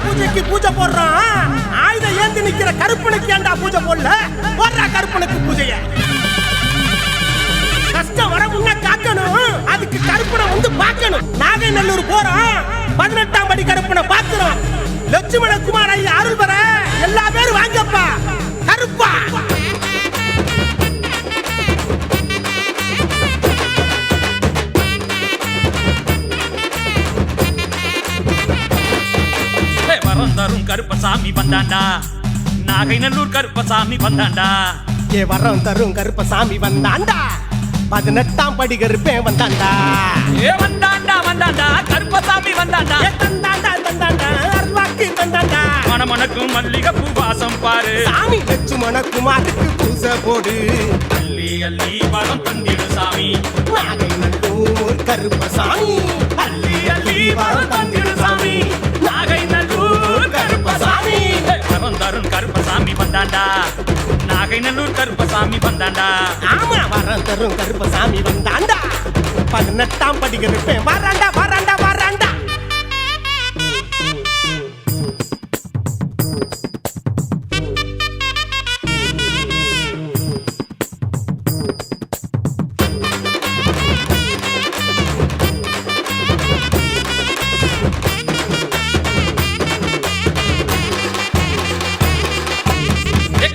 பூஜைக்கு பூஜை போடுறான். ஆயுதம் ஏந்தி நிக்கிற கருப்பனுக்கு ஏண்டா பூஜை போடல? போடுறா கருப்பனுக்கு பூஜைய. கஷ்டம் வர முன்ன காக்கணும், அதுக்கு கருப்பனை வந்து பார்க்கணும். நாகைநல்லூர் போறோம், 18ஆம் படி கருப்பனை பார்க்கிறோம். லட்சுமண குமார் ஐயா அருள் பெற எல்லா பேரும் வாங்கப்பா. கருப்பா வரம் தரும் கருப்பசாமி வந்தாண்டா, நாகைநல்லூர் கருப்பசாமி வந்தாண்டா. ஏ வரம் தரும் கருப்பசாமி வந்தாண்டா, 18ஆம் படி கருப்பேன் வந்தாண்டா. ஏ வந்தாண்டா வந்தாண்டா கருப்பசாமி வந்தாண்டா. தந்தாண்டா தந்தாண்டா அருள்வாக்கு தந்தாண்டா. மணமணக்கும் மல்லிகைப்பூ வாசம் பாரு, சாமி லட்சுமண குமாருக்கு பூசை போடு. அள்ளி அள்ளி வரம் தந்திடு சாமி, நாகைநல்லூர் கருப்பசாமி. அள்ளி அள்ளி வரம் தந்திடு சாமி, நாகைநல்லூர் கருப்பசாமி. வரம் தரும் கருப்பசாமி வந்தாண்டா, நாகைநல்லூர் கருப்பசாமி வந்தாண்டா. ஆமா வரம் தரும் கருப்பசாமி வந்தாண்டா, 18ஆம் படி கருப்பேன் வராண்டா வராண்டா வராண்டா.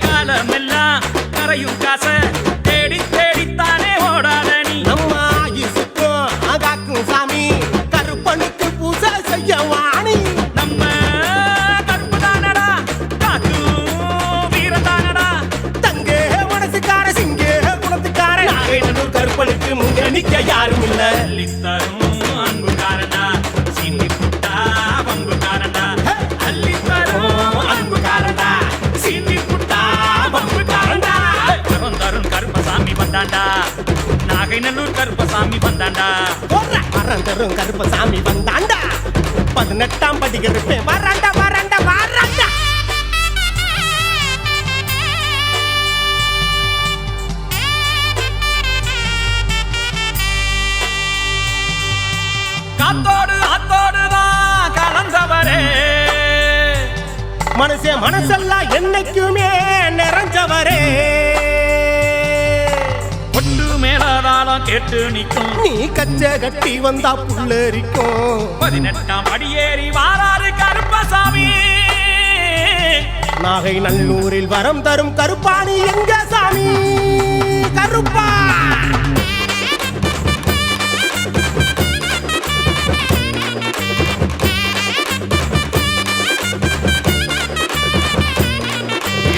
காலமெல்லாம் கரையும் காச தேடி தேடித்தானே ஓடாத நீ. நம்ம ஆயுசுக்கும் அகாக்கும் சாமி, கருப்பனுக்கு பூசை செய்ய வாணி. நம்ம கருப்பு தானடா, காக்கும் வீரதானடா. தங்கே மனசுக்கார சிங்கே குணத்துக்கார, நாகைநல்லூர் கருப்பனுக்கு முங்க நிக்க யாரும் இல்ல. அள்ளித்தரும் அன்புக்காரனா, சீனி புட்டா வம்புக்காரனா. அள்ளித்தரும் அன்புக்காரண்டா, சீனி புட்டா பம்புக்காரண்டா. வரம் தரும் கருப்பசாமி வந்தாண்டா, நாகைநல்லூர் கருப்பசாமி வந்தாண்டா. வரம் தரும் கருப்பசாமி வந்தாண்டா, 18ஆம் படி கருப்பேன் வராண்டா வராண்டா வராண்டா. காத்தோடு ஆத்தோடுதான் கலந்தவரே, மனசே மனசெல்லாம் என்னைக்குமே நிறைஞ்சவரே. ஒட்டு மேலதாளம் கேட்டு நிற்கும், நீ கச்ச கட்டி வந்தா புள்ளரிக்கும். 18ஆம் படியேறி வாராரு கருப்பசாமி. நாகைநல்லூரில் வரம் தரும் கருப்பாணி எங்க சாமி? கருப்பா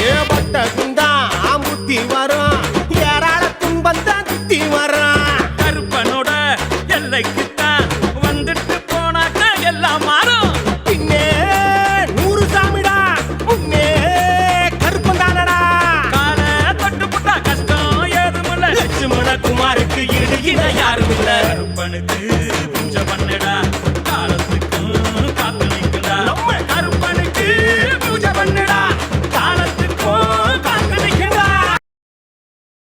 ஏபட்ட குந்தா ஆம்புத்தி வரும், ஏராள துன்பந்தான் சுத்தி வரும். கருப்பனோட எல்லைக்குத்தான் வந்துட்டு போனாக்க எல்லாம் மாறும். பின்னே 100 சாமிடா, முன்னே கருப்பந்தானடா. கால தொட்டு புட்டா கஷ்டம் ஏதுமில்ல, லட்சுமண குமாருக்கு ஈடு இணை யாரும் இல்ல. கருப்பனுக்கு பூஜை பண்ணடா,